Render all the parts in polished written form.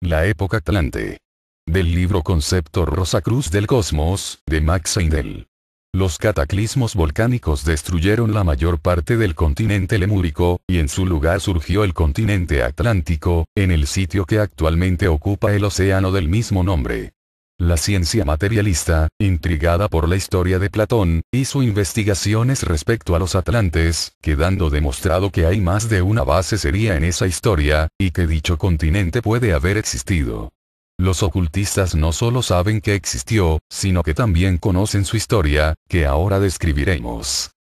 La época Atlante. Del libro Concepto Rosacruz del Cosmos, de Max Heindel. Los cataclismos volcánicos destruyeron la mayor parte del continente lemúrico, y en su lugar surgió el continente atlántico, en el sitio que actualmente ocupa el océano del mismo nombre. La ciencia materialista, intrigada por la historia de Platón, hizo investigaciones respecto a los atlantes, quedando demostrado que hay más de una base sería en esa historia, y que dicho continente puede haber existido. Los ocultistas no solo saben que existió, sino que también conocen su historia, que ahora describiremos.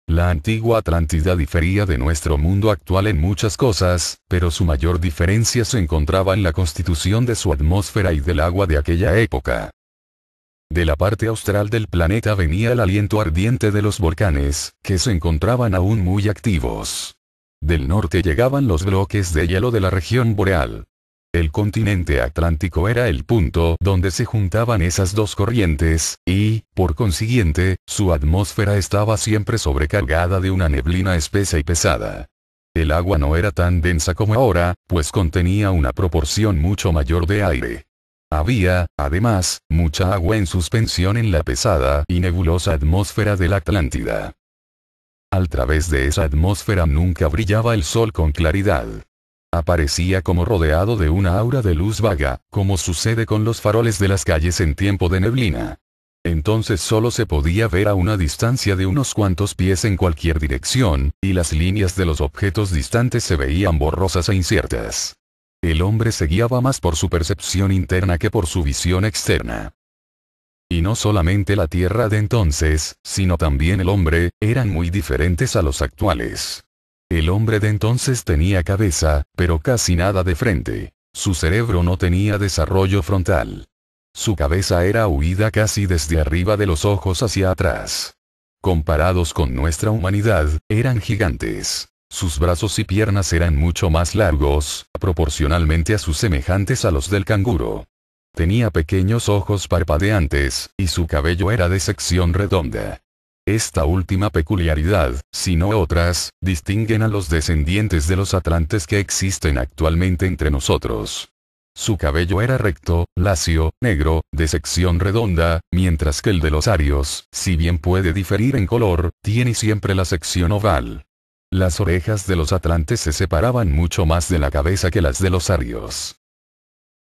La antigua Atlántida difería de nuestro mundo actual en muchas cosas, pero su mayor diferencia se encontraba en la constitución de su atmósfera y del agua de aquella época. De la parte austral del planeta venía el aliento ardiente de los volcanes, que se encontraban aún muy activos. Del norte llegaban los bloques de hielo de la región boreal. El continente atlántico era el punto donde se juntaban esas dos corrientes, y, por consiguiente, su atmósfera estaba siempre sobrecargada de una neblina espesa y pesada. El agua no era tan densa como ahora, pues contenía una proporción mucho mayor de aire. Había, además, mucha agua en suspensión en la pesada y nebulosa atmósfera de la Atlántida. Al través de esa atmósfera nunca brillaba el sol con claridad. Aparecía como rodeado de una aura de luz vaga, como sucede con los faroles de las calles en tiempo de neblina. Entonces solo se podía ver a una distancia de unos cuantos pies en cualquier dirección, y las líneas de los objetos distantes se veían borrosas e inciertas. El hombre se guiaba más por su percepción interna que por su visión externa. Y no solamente la Tierra de entonces, sino también el hombre, eran muy diferentes a los actuales. El hombre de entonces tenía cabeza, pero casi nada de frente. Su cerebro no tenía desarrollo frontal. Su cabeza era huida casi desde arriba de los ojos hacia atrás. Comparados con nuestra humanidad, eran gigantes. Sus brazos y piernas eran mucho más largos, proporcionalmente a sus semejantes a los del canguro. Tenía pequeños ojos parpadeantes, y su cabello era de sección redonda. Esta última peculiaridad, si no otras, distinguen a los descendientes de los atlantes que existen actualmente entre nosotros. Su cabello era recto, lacio, negro, de sección redonda, mientras que el de los arios, si bien puede diferir en color, tiene siempre la sección oval. Las orejas de los atlantes se separaban mucho más de la cabeza que las de los arios.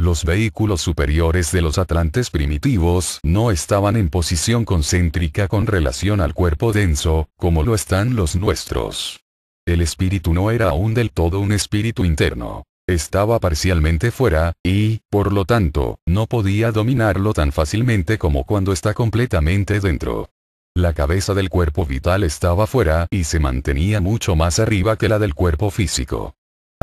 Los vehículos superiores de los atlantes primitivos no estaban en posición concéntrica con relación al cuerpo denso, como lo están los nuestros. El espíritu no era aún del todo un espíritu interno. Estaba parcialmente fuera, y, por lo tanto, no podía dominarlo tan fácilmente como cuando está completamente dentro. La cabeza del cuerpo vital estaba fuera y se mantenía mucho más arriba que la del cuerpo físico.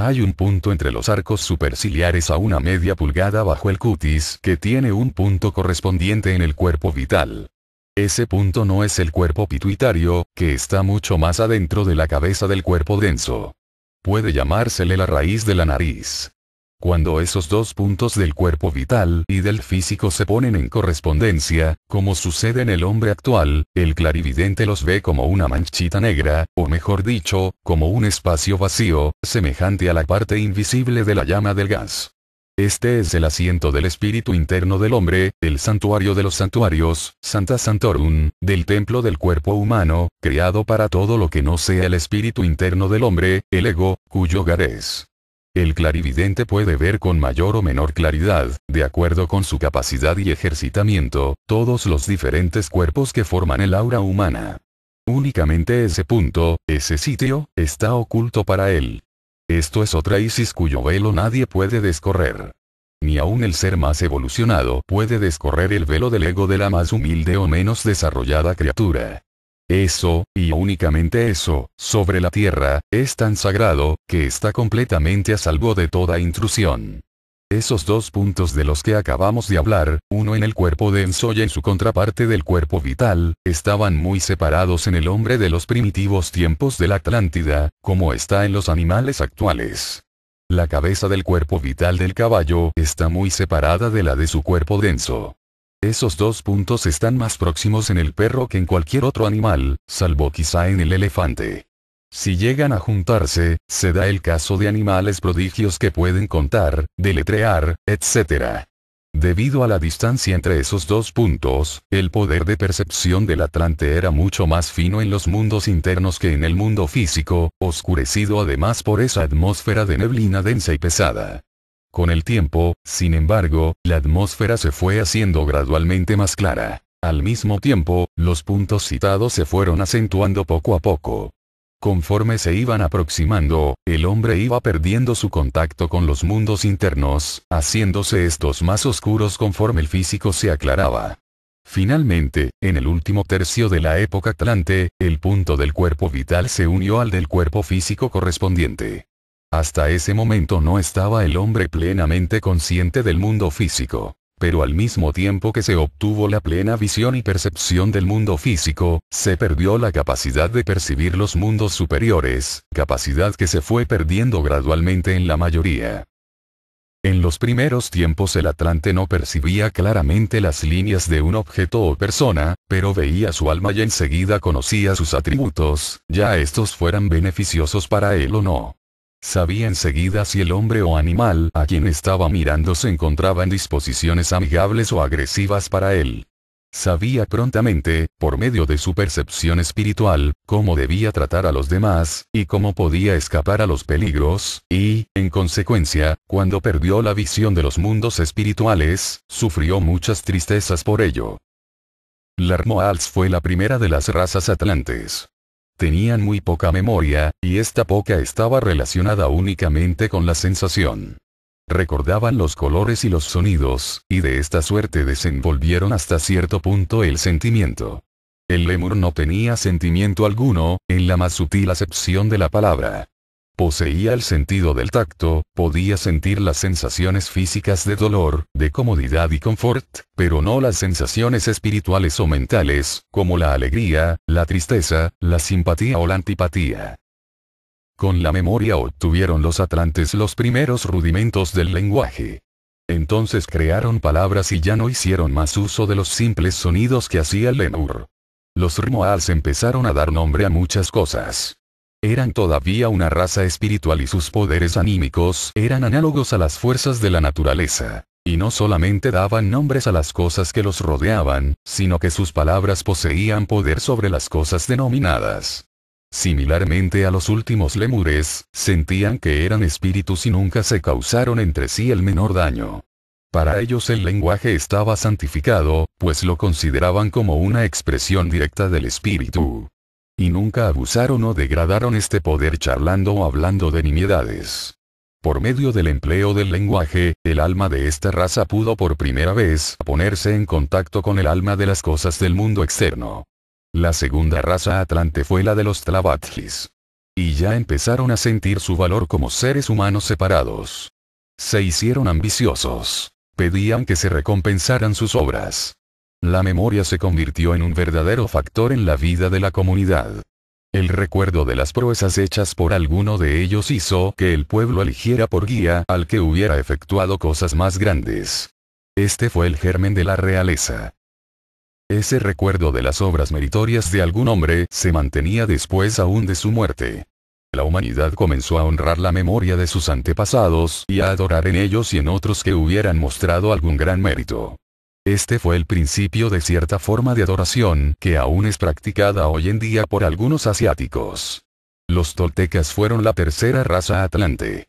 Hay un punto entre los arcos superciliares a una media pulgada bajo el cutis que tiene un punto correspondiente en el cuerpo vital. Ese punto no es el cuerpo pituitario, que está mucho más adentro de la cabeza del cuerpo denso. Puede llamársele la raíz de la nariz. Cuando esos dos puntos del cuerpo vital y del físico se ponen en correspondencia, como sucede en el hombre actual, el clarividente los ve como una manchita negra, o mejor dicho, como un espacio vacío, semejante a la parte invisible de la llama del gas. Este es el asiento del espíritu interno del hombre, el santuario de los santuarios, Sancta Sanctorum, del templo del cuerpo humano, creado para todo lo que no sea el espíritu interno del hombre, el ego, cuyo hogar es. El clarividente puede ver con mayor o menor claridad, de acuerdo con su capacidad y ejercitamiento, todos los diferentes cuerpos que forman el aura humana. Únicamente ese punto, ese sitio, está oculto para él. Esto es otra Isis cuyo velo nadie puede descorrer. Ni aun el ser más evolucionado puede descorrer el velo del ego de la más humilde o menos desarrollada criatura. Eso, y únicamente eso, sobre la tierra, es tan sagrado, que está completamente a salvo de toda intrusión. Esos dos puntos de los que acabamos de hablar, uno en el cuerpo denso y en su contraparte del cuerpo vital, estaban muy separados en el hombre de los primitivos tiempos de la Atlántida, como está en los animales actuales. La cabeza del cuerpo vital del caballo está muy separada de la de su cuerpo denso. Esos dos puntos están más próximos en el perro que en cualquier otro animal, salvo quizá en el elefante. Si llegan a juntarse, se da el caso de animales prodigios que pueden contar, deletrear, etc. Debido a la distancia entre esos dos puntos, el poder de percepción del Atlante era mucho más fino en los mundos internos que en el mundo físico, oscurecido además por esa atmósfera de neblina densa y pesada. Con el tiempo, sin embargo, la atmósfera se fue haciendo gradualmente más clara. Al mismo tiempo, los puntos citados se fueron acentuando poco a poco. Conforme se iban aproximando, el hombre iba perdiendo su contacto con los mundos internos, haciéndose estos más oscuros conforme el físico se aclaraba. Finalmente, en el último tercio de la época Atlante, el punto del cuerpo vital se unió al del cuerpo físico correspondiente. Hasta ese momento no estaba el hombre plenamente consciente del mundo físico. Pero al mismo tiempo que se obtuvo la plena visión y percepción del mundo físico, se perdió la capacidad de percibir los mundos superiores, capacidad que se fue perdiendo gradualmente en la mayoría. En los primeros tiempos el Atlante no percibía claramente las líneas de un objeto o persona, pero veía su alma y enseguida conocía sus atributos, ya estos fueran beneficiosos para él o no. Sabía enseguida si el hombre o animal a quien estaba mirando se encontraba en disposiciones amigables o agresivas para él. Sabía prontamente, por medio de su percepción espiritual, cómo debía tratar a los demás, y cómo podía escapar a los peligros, y, en consecuencia, cuando perdió la visión de los mundos espirituales, sufrió muchas tristezas por ello. Larmoals fue la primera de las razas atlantes. Tenían muy poca memoria, y esta poca estaba relacionada únicamente con la sensación. Recordaban los colores y los sonidos, y de esta suerte desenvolvieron hasta cierto punto el sentimiento. El lémur no tenía sentimiento alguno, en la más sutil acepción de la palabra. Poseía el sentido del tacto, podía sentir las sensaciones físicas de dolor, de comodidad y confort, pero no las sensaciones espirituales o mentales, como la alegría, la tristeza, la simpatía o la antipatía. Con la memoria obtuvieron los atlantes los primeros rudimentos del lenguaje. Entonces crearon palabras y ya no hicieron más uso de los simples sonidos que hacía el lémur. Los Rmoals empezaron a dar nombre a muchas cosas. Eran todavía una raza espiritual y sus poderes anímicos eran análogos a las fuerzas de la naturaleza. Y no solamente daban nombres a las cosas que los rodeaban, sino que sus palabras poseían poder sobre las cosas denominadas. Similarmente a los últimos lémures, sentían que eran espíritus y nunca se causaron entre sí el menor daño. Para ellos el lenguaje estaba santificado, pues lo consideraban como una expresión directa del espíritu. Y nunca abusaron o degradaron este poder charlando o hablando de nimiedades. Por medio del empleo del lenguaje, el alma de esta raza pudo por primera vez ponerse en contacto con el alma de las cosas del mundo externo. La segunda raza atlante fue la de los Tlavatlis. Y ya empezaron a sentir su valor como seres humanos separados. Se hicieron ambiciosos. Pedían que se recompensaran sus obras. La memoria se convirtió en un verdadero factor en la vida de la comunidad. El recuerdo de las proezas hechas por alguno de ellos hizo que el pueblo eligiera por guía al que hubiera efectuado cosas más grandes. Este fue el germen de la realeza. Ese recuerdo de las obras meritorias de algún hombre se mantenía después aún de su muerte. La humanidad comenzó a honrar la memoria de sus antepasados y a adorar en ellos y en otros que hubieran mostrado algún gran mérito. Este fue el principio de cierta forma de adoración que aún es practicada hoy en día por algunos asiáticos. Los toltecas fueron la tercera raza atlante.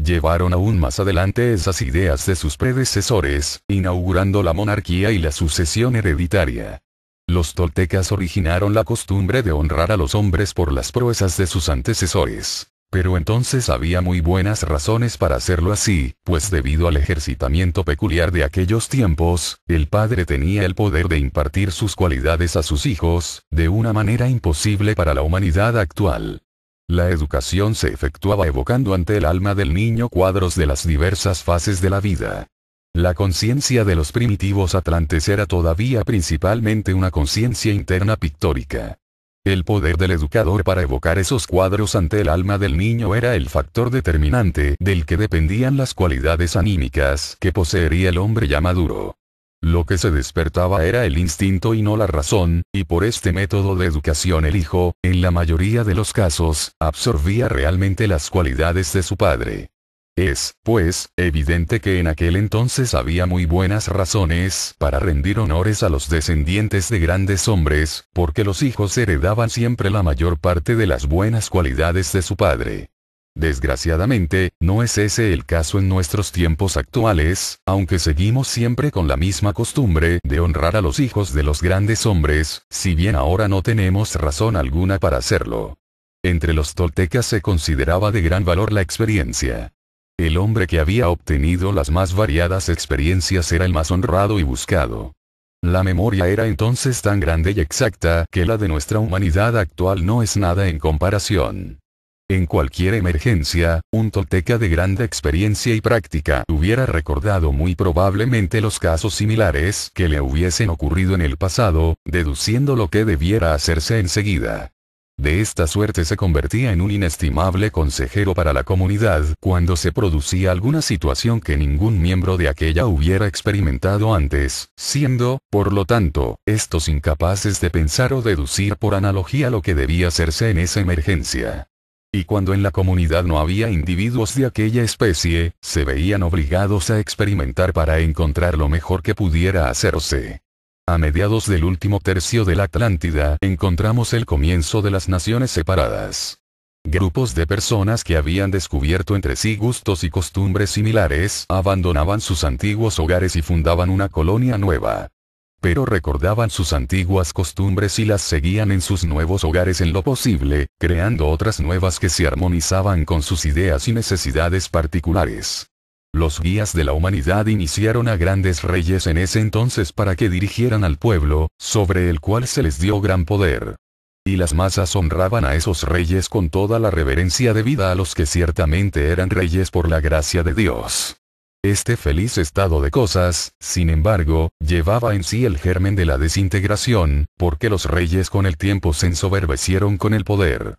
Llevaron aún más adelante esas ideas de sus predecesores, inaugurando la monarquía y la sucesión hereditaria. Los toltecas originaron la costumbre de honrar a los hombres por las proezas de sus antecesores. Pero entonces había muy buenas razones para hacerlo así, pues debido al ejercitamiento peculiar de aquellos tiempos, el padre tenía el poder de impartir sus cualidades a sus hijos, de una manera imposible para la humanidad actual. La educación se efectuaba evocando ante el alma del niño cuadros de las diversas fases de la vida. La conciencia de los primitivos atlantes era todavía principalmente una conciencia interna pictórica. El poder del educador para evocar esos cuadros ante el alma del niño era el factor determinante del que dependían las cualidades anímicas que poseería el hombre ya maduro. Lo que se despertaba era el instinto y no la razón, y por este método de educación el hijo, en la mayoría de los casos, absorbía realmente las cualidades de su padre. Es, pues, evidente que en aquel entonces había muy buenas razones para rendir honores a los descendientes de grandes hombres, porque los hijos heredaban siempre la mayor parte de las buenas cualidades de su padre. Desgraciadamente, no es ese el caso en nuestros tiempos actuales, aunque seguimos siempre con la misma costumbre de honrar a los hijos de los grandes hombres, si bien ahora no tenemos razón alguna para hacerlo. Entre los toltecas se consideraba de gran valor la experiencia. El hombre que había obtenido las más variadas experiencias era el más honrado y buscado. La memoria era entonces tan grande y exacta que la de nuestra humanidad actual no es nada en comparación. En cualquier emergencia, un tolteca de grande experiencia y práctica hubiera recordado muy probablemente los casos similares que le hubiesen ocurrido en el pasado, deduciendo lo que debiera hacerse enseguida. De esta suerte se convertía en un inestimable consejero para la comunidad cuando se producía alguna situación que ningún miembro de aquella hubiera experimentado antes, siendo, por lo tanto, estos incapaces de pensar o deducir por analogía lo que debía hacerse en esa emergencia. Y cuando en la comunidad no había individuos de aquella especie, se veían obligados a experimentar para encontrar lo mejor que pudiera hacerse. A mediados del último tercio de la Atlántida encontramos el comienzo de las naciones separadas. Grupos de personas que habían descubierto entre sí gustos y costumbres similares abandonaban sus antiguos hogares y fundaban una colonia nueva. Pero recordaban sus antiguas costumbres y las seguían en sus nuevos hogares en lo posible, creando otras nuevas que se armonizaban con sus ideas y necesidades particulares. Los guías de la humanidad iniciaron a grandes reyes en ese entonces para que dirigieran al pueblo, sobre el cual se les dio gran poder. Y las masas honraban a esos reyes con toda la reverencia debida a los que ciertamente eran reyes por la gracia de Dios. Este feliz estado de cosas, sin embargo, llevaba en sí el germen de la desintegración, porque los reyes con el tiempo se ensoberbecieron con el poder.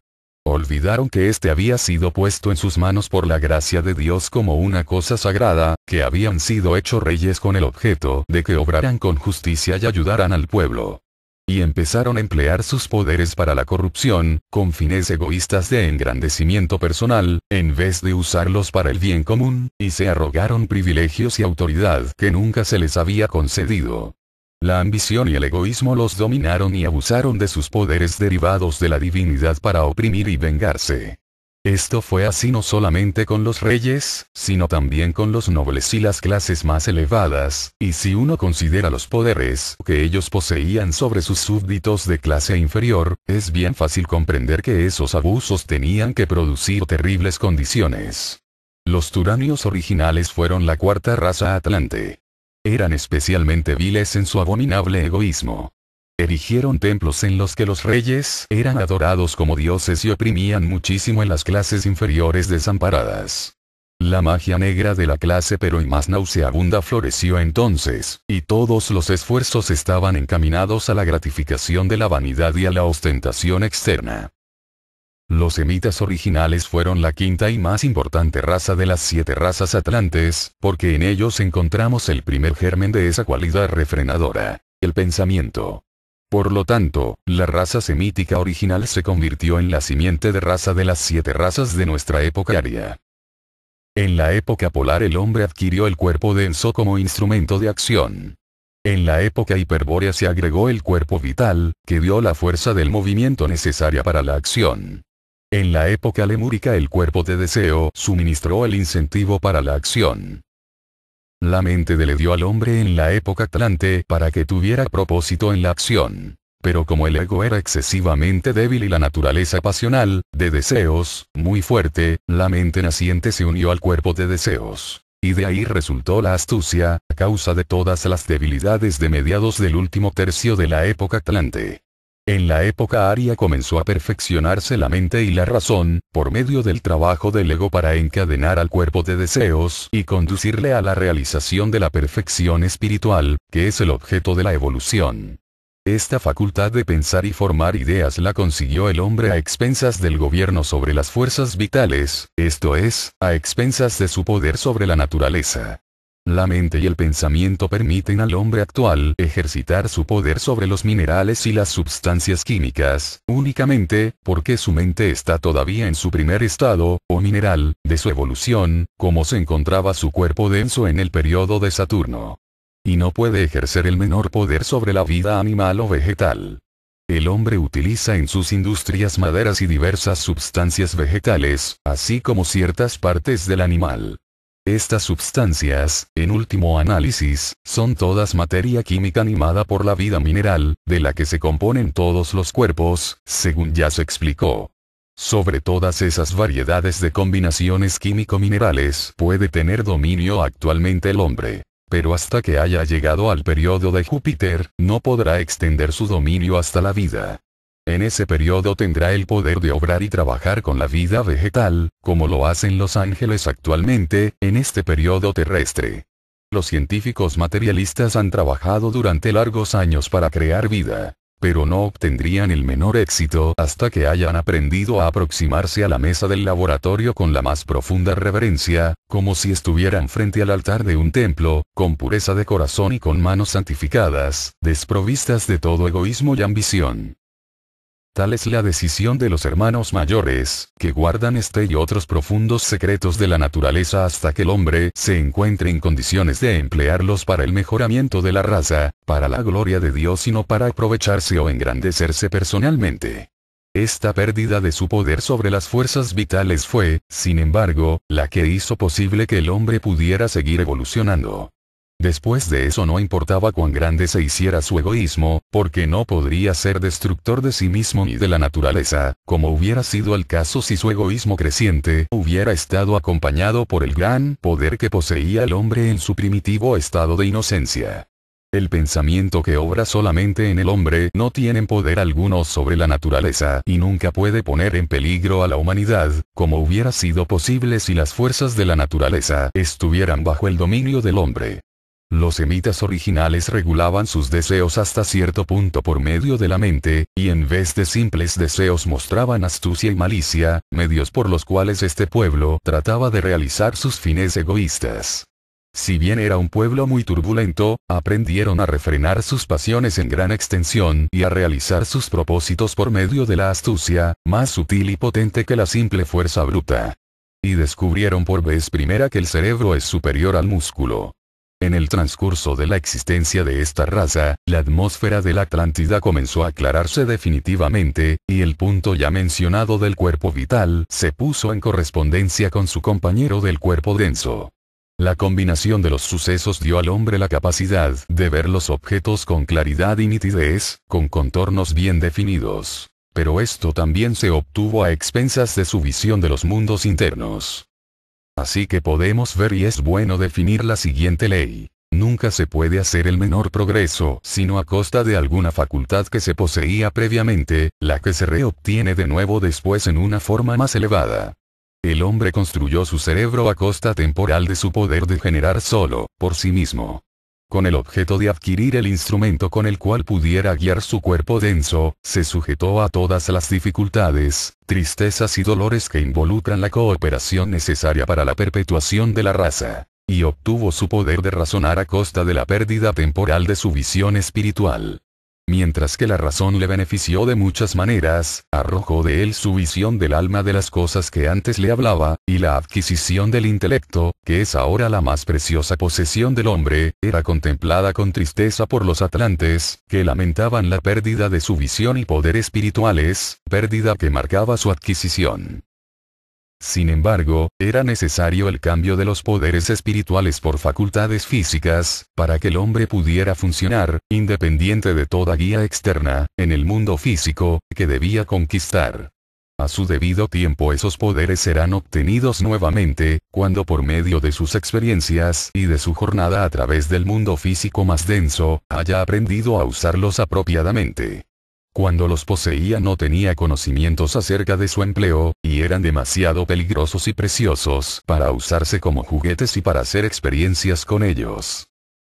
Olvidaron que éste había sido puesto en sus manos por la gracia de Dios como una cosa sagrada, que habían sido hechos reyes con el objeto de que obraran con justicia y ayudaran al pueblo. Y empezaron a emplear sus poderes para la corrupción, con fines egoístas de engrandecimiento personal, en vez de usarlos para el bien común, y se arrogaron privilegios y autoridad que nunca se les había concedido. La ambición y el egoísmo los dominaron y abusaron de sus poderes derivados de la divinidad para oprimir y vengarse. Esto fue así no solamente con los reyes, sino también con los nobles y las clases más elevadas, y si uno considera los poderes que ellos poseían sobre sus súbditos de clase inferior, es bien fácil comprender que esos abusos tenían que producir terribles condiciones. Los turanios originales fueron la cuarta raza atlante. Eran especialmente viles en su abominable egoísmo. Erigieron templos en los que los reyes eran adorados como dioses y oprimían muchísimo en las clases inferiores desamparadas. La magia negra de la clase pero y más nauseabunda floreció entonces, y todos los esfuerzos estaban encaminados a la gratificación de la vanidad y a la ostentación externa. Los semitas originales fueron la quinta y más importante raza de las 7 razas atlantes, porque en ellos encontramos el primer germen de esa cualidad refrenadora, el pensamiento. Por lo tanto, la raza semítica original se convirtió en la simiente de raza de las 7 razas de nuestra época aria. En la época polar el hombre adquirió el cuerpo denso como instrumento de acción. En la época hiperbórea se agregó el cuerpo vital, que dio la fuerza del movimiento necesaria para la acción. En la época lemúrica el cuerpo de deseo suministró el incentivo para la acción. La mente le dio al hombre en la época atlante para que tuviera propósito en la acción. Pero como el ego era excesivamente débil y la naturaleza pasional, de deseos, muy fuerte, la mente naciente se unió al cuerpo de deseos. Y de ahí resultó la astucia, a causa de todas las debilidades de mediados del último tercio de la época atlante. En la época aria comenzó a perfeccionarse la mente y la razón, por medio del trabajo del ego para encadenar al cuerpo de deseos y conducirle a la realización de la perfección espiritual, que es el objeto de la evolución. Esta facultad de pensar y formar ideas la consiguió el hombre a expensas del gobierno sobre las fuerzas vitales, esto es, a expensas de su poder sobre la naturaleza. La mente y el pensamiento permiten al hombre actual ejercitar su poder sobre los minerales y las substancias químicas, únicamente, porque su mente está todavía en su primer estado, o mineral, de su evolución, como se encontraba su cuerpo denso en el periodo de Saturno. Y no puede ejercer el menor poder sobre la vida animal o vegetal. El hombre utiliza en sus industrias maderas y diversas sustancias vegetales, así como ciertas partes del animal. Estas sustancias, en último análisis, son todas materia química animada por la vida mineral, de la que se componen todos los cuerpos, según ya se explicó. Sobre todas esas variedades de combinaciones químico-minerales puede tener dominio actualmente el hombre. Pero hasta que haya llegado al periodo de Júpiter, no podrá extender su dominio hasta la vida. En ese periodo tendrá el poder de obrar y trabajar con la vida vegetal, como lo hacen los ángeles actualmente, en este periodo terrestre. Los científicos materialistas han trabajado durante largos años para crear vida, pero no obtendrían el menor éxito hasta que hayan aprendido a aproximarse a la mesa del laboratorio con la más profunda reverencia, como si estuvieran frente al altar de un templo, con pureza de corazón y con manos santificadas, desprovistas de todo egoísmo y ambición. Tal es la decisión de los hermanos mayores, que guardan este y otros profundos secretos de la naturaleza hasta que el hombre se encuentre en condiciones de emplearlos para el mejoramiento de la raza, para la gloria de Dios y no para aprovecharse o engrandecerse personalmente. Esta pérdida de su poder sobre las fuerzas vitales fue, sin embargo, la que hizo posible que el hombre pudiera seguir evolucionando. Después de eso no importaba cuán grande se hiciera su egoísmo, porque no podría ser destructor de sí mismo ni de la naturaleza, como hubiera sido el caso si su egoísmo creciente hubiera estado acompañado por el gran poder que poseía el hombre en su primitivo estado de inocencia. El pensamiento que obra solamente en el hombre no tiene poder alguno sobre la naturaleza y nunca puede poner en peligro a la humanidad, como hubiera sido posible si las fuerzas de la naturaleza estuvieran bajo el dominio del hombre. Los semitas originales regulaban sus deseos hasta cierto punto por medio de la mente, y en vez de simples deseos mostraban astucia y malicia, medios por los cuales este pueblo trataba de realizar sus fines egoístas. Si bien era un pueblo muy turbulento, aprendieron a refrenar sus pasiones en gran extensión y a realizar sus propósitos por medio de la astucia, más sutil y potente que la simple fuerza bruta. Y descubrieron por vez primera que el cerebro es superior al músculo. En el transcurso de la existencia de esta raza, la atmósfera de la Atlántida comenzó a aclararse definitivamente, y el punto ya mencionado del cuerpo vital se puso en correspondencia con su compañero del cuerpo denso. La combinación de los sucesos dio al hombre la capacidad de ver los objetos con claridad y nitidez, con contornos bien definidos. Pero esto también se obtuvo a expensas de su visión de los mundos internos. Así que podemos ver y es bueno definir la siguiente ley. Nunca se puede hacer el menor progreso sino a costa de alguna facultad que se poseía previamente, la que se reobtiene de nuevo después en una forma más elevada. El hombre construyó su cerebro a costa temporal de su poder de generar solo, por sí mismo. Con el objeto de adquirir el instrumento con el cual pudiera guiar su cuerpo denso, se sujetó a todas las dificultades, tristezas y dolores que involucran la cooperación necesaria para la perpetuación de la raza, y obtuvo su poder de razonar a costa de la pérdida temporal de su visión espiritual. Mientras que la razón le benefició de muchas maneras, arrojó de él su visión del alma de las cosas que antes le hablaba, y la adquisición del intelecto, que es ahora la más preciosa posesión del hombre, era contemplada con tristeza por los atlantes, que lamentaban la pérdida de su visión y poder espirituales, pérdida que marcaba su adquisición. Sin embargo, era necesario el cambio de los poderes espirituales por facultades físicas, para que el hombre pudiera funcionar, independiente de toda guía externa, en el mundo físico, que debía conquistar. A su debido tiempo esos poderes serán obtenidos nuevamente, cuando por medio de sus experiencias y de su jornada a través del mundo físico más denso, haya aprendido a usarlos apropiadamente. Cuando los poseía no tenía conocimientos acerca de su empleo, y eran demasiado peligrosos y preciosos para usarse como juguetes y para hacer experiencias con ellos.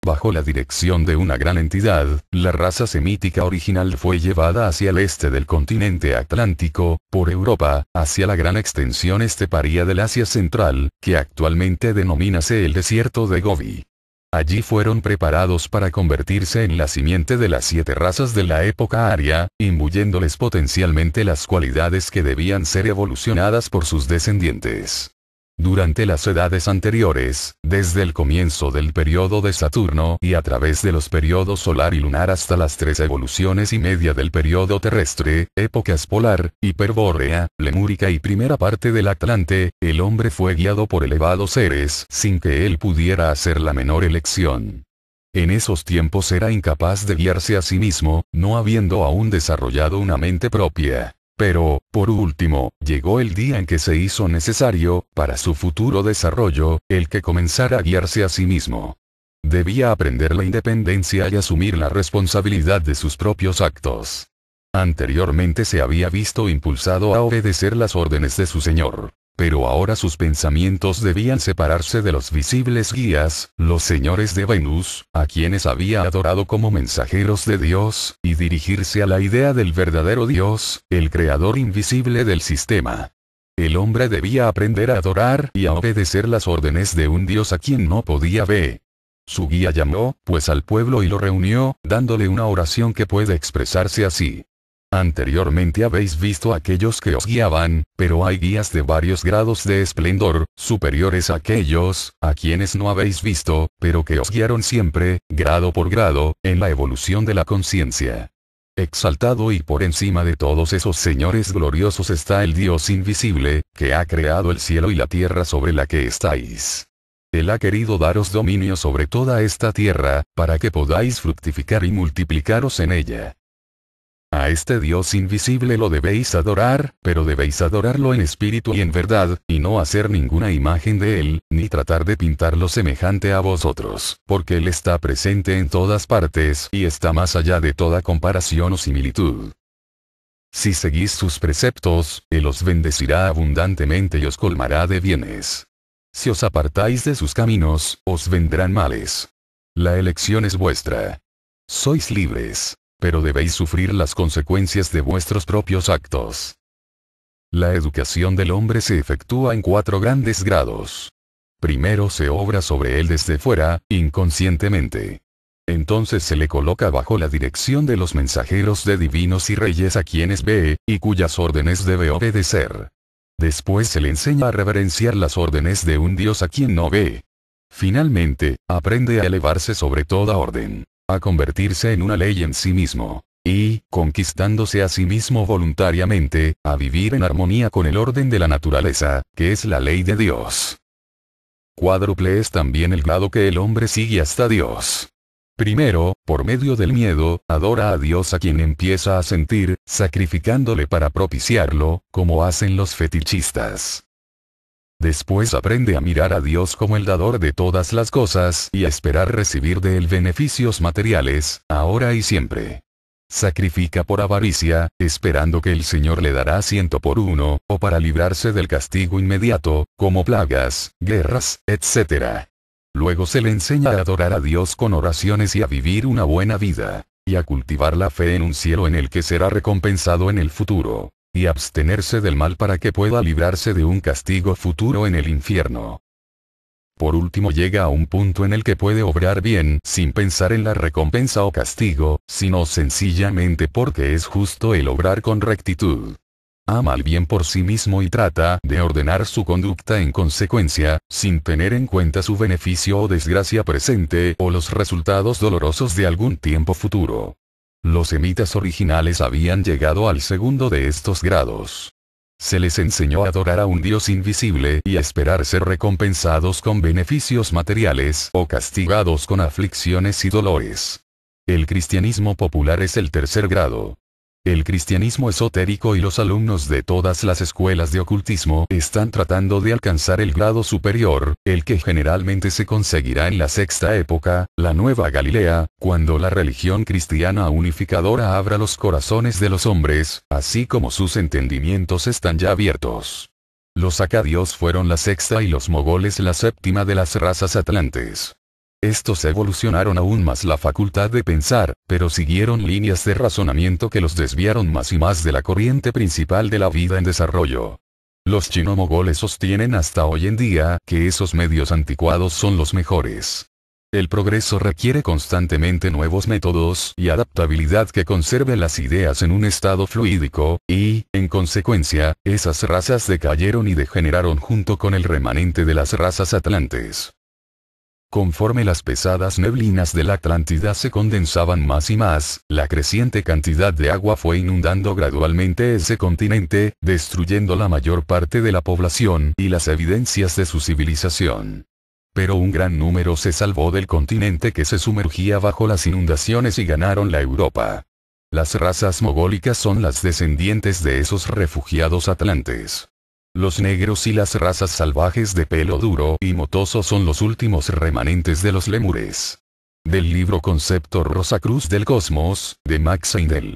Bajo la dirección de una gran entidad, la raza semítica original fue llevada hacia el este del continente atlántico, por Europa, hacia la gran extensión esteparia del Asia Central, que actualmente denomínase el desierto de Gobi. Allí fueron preparados para convertirse en la simiente de las 7 razas de la época aria, imbuyéndoles potencialmente las cualidades que debían ser evolucionadas por sus descendientes. Durante las edades anteriores, desde el comienzo del periodo de Saturno y a través de los periodos solar y lunar hasta las 3 evoluciones y media del periodo terrestre, épocas polar, hiperbórea, lemúrica y primera parte del Atlante, el hombre fue guiado por elevados seres sin que él pudiera hacer la menor elección. En esos tiempos era incapaz de guiarse a sí mismo, no habiendo aún desarrollado una mente propia. Pero, por último, llegó el día en que se hizo necesario, para su futuro desarrollo, el que comenzara a guiarse a sí mismo. Debía aprender la independencia y asumir la responsabilidad de sus propios actos. Anteriormente se había visto impulsado a obedecer las órdenes de su señor. Pero ahora sus pensamientos debían separarse de los visibles guías, los señores de Venus, a quienes había adorado como mensajeros de Dios, y dirigirse a la idea del verdadero Dios, el creador invisible del sistema. El hombre debía aprender a adorar y a obedecer las órdenes de un Dios a quien no podía ver. Su guía llamó, pues, al pueblo y lo reunió, dándole una oración que puede expresarse así. Anteriormente habéis visto a aquellos que os guiaban, pero hay guías de varios grados de esplendor, superiores a aquellos, a quienes no habéis visto, pero que os guiaron siempre, grado por grado, en la evolución de la conciencia. Exaltado y por encima de todos esos señores gloriosos está el Dios invisible, que ha creado el cielo y la tierra sobre la que estáis. Él ha querido daros dominio sobre toda esta tierra, para que podáis fructificar y multiplicaros en ella. A este Dios invisible lo debéis adorar, pero debéis adorarlo en espíritu y en verdad, y no hacer ninguna imagen de él, ni tratar de pintarlo semejante a vosotros, porque él está presente en todas partes y está más allá de toda comparación o similitud. Si seguís sus preceptos, él os bendecirá abundantemente y os colmará de bienes. Si os apartáis de sus caminos, os vendrán males. La elección es vuestra. Sois libres, pero debéis sufrir las consecuencias de vuestros propios actos. La educación del hombre se efectúa en 4 grandes grados. Primero se obra sobre él desde fuera, inconscientemente. Entonces se le coloca bajo la dirección de los mensajeros de divinos y reyes a quienes ve, y cuyas órdenes debe obedecer. Después se le enseña a reverenciar las órdenes de un Dios a quien no ve. Finalmente, aprende a elevarse sobre toda orden, a convertirse en una ley en sí mismo, y, conquistándose a sí mismo voluntariamente, a vivir en armonía con el orden de la naturaleza, que es la ley de Dios. Cuádruple es también el grado que el hombre sigue hasta Dios. Primero, por medio del miedo, adora a Dios a quien empieza a sentir, sacrificándole para propiciarlo, como hacen los fetichistas. Después aprende a mirar a Dios como el dador de todas las cosas y a esperar recibir de él beneficios materiales, ahora y siempre. Sacrifica por avaricia, esperando que el Señor le dará 100 por 1, o para librarse del castigo inmediato, como plagas, guerras, etc. Luego se le enseña a adorar a Dios con oraciones y a vivir una buena vida, y a cultivar la fe en un cielo en el que será recompensado en el futuro, y abstenerse del mal para que pueda librarse de un castigo futuro en el infierno. Por último llega a un punto en el que puede obrar bien sin pensar en la recompensa o castigo, sino sencillamente porque es justo el obrar con rectitud. Ama al bien por sí mismo y trata de ordenar su conducta en consecuencia, sin tener en cuenta su beneficio o desgracia presente o los resultados dolorosos de algún tiempo futuro. Los semitas originales habían llegado al segundo de estos grados. Se les enseñó a adorar a un Dios invisible y a esperar ser recompensados con beneficios materiales o castigados con aflicciones y dolores. El cristianismo popular es el tercer grado. El cristianismo esotérico y los alumnos de todas las escuelas de ocultismo están tratando de alcanzar el grado superior, el que generalmente se conseguirá en la sexta época, la Nueva Galilea, cuando la religión cristiana unificadora abra los corazones de los hombres, así como sus entendimientos están ya abiertos. Los acadios fueron la sexta y los mogoles la séptima de las razas atlantes. Estos evolucionaron aún más la facultad de pensar, pero siguieron líneas de razonamiento que los desviaron más y más de la corriente principal de la vida en desarrollo. Los chino-mogoles sostienen hasta hoy en día que esos medios anticuados son los mejores. El progreso requiere constantemente nuevos métodos y adaptabilidad que conserve las ideas en un estado fluídico, y, en consecuencia, esas razas decayeron y degeneraron junto con el remanente de las razas atlantes. Conforme las pesadas neblinas de la Atlántida se condensaban más y más, la creciente cantidad de agua fue inundando gradualmente ese continente, destruyendo la mayor parte de la población y las evidencias de su civilización. Pero un gran número se salvó del continente que se sumergía bajo las inundaciones y ganaron la Europa. Las razas mogólicas son las descendientes de esos refugiados atlantes. Los negros y las razas salvajes de pelo duro y motoso son los últimos remanentes de los lémures. Del libro Concepto Rosacruz del Cosmos, de Max Heindel.